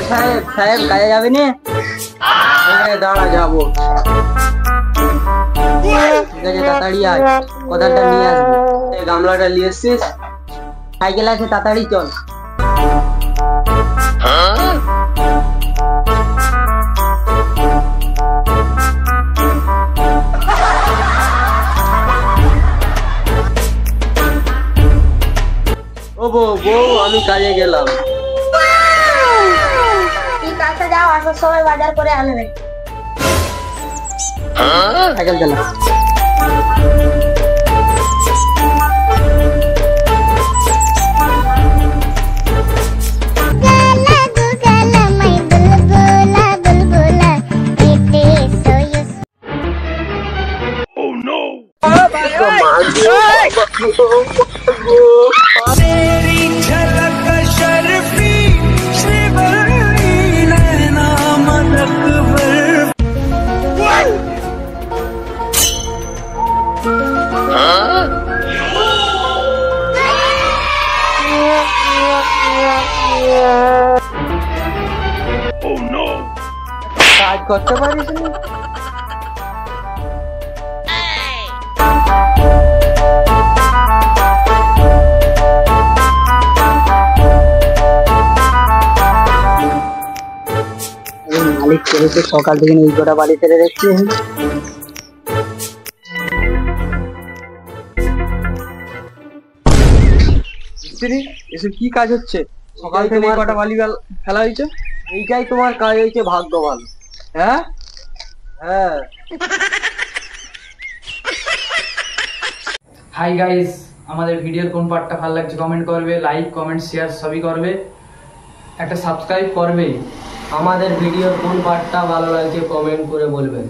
সাহেব সাহেব কাজে যাবে নি? দাঁড়া যাবো। ঠিক আছে তাড়াতাড়ি আয়, কোদালটা নিয়ে আসবি। গামলাটা নিয়ে এসছিস? সাইকেল আছে তাড়াতাড়ি চল। ও বউ আমি কাজে গেলাম। ঠিক আছে যাও, আসার সময় বাজার করে আনবে। সাইকেল চালা। কাজ করতে পারিস না? মালিক করেছে সকাল থেকে এই গোটা বাড়ি ফেলে রেখেছি। এসব কি কাজ হচ্ছে? সকাল থেকে এই কটা বালি ফেলা হয়েছে? এইটাই তোমার কাজ হয়েছে, ভাগ্য ভালো। হ্যাঁ হ্যাঁ। হাই গাইস, আমাদের ভিডিওর কোন পার্টটা ভালো লাগছে কমেন্ট করবে, লাইক কমেন্ট শেয়ার সবই করবে, একটা সাবস্ক্রাইব করবে। আমাদের ভিডিওর কোন পার্টটা ভালো লাগছে কমেন্ট করে বলবেন।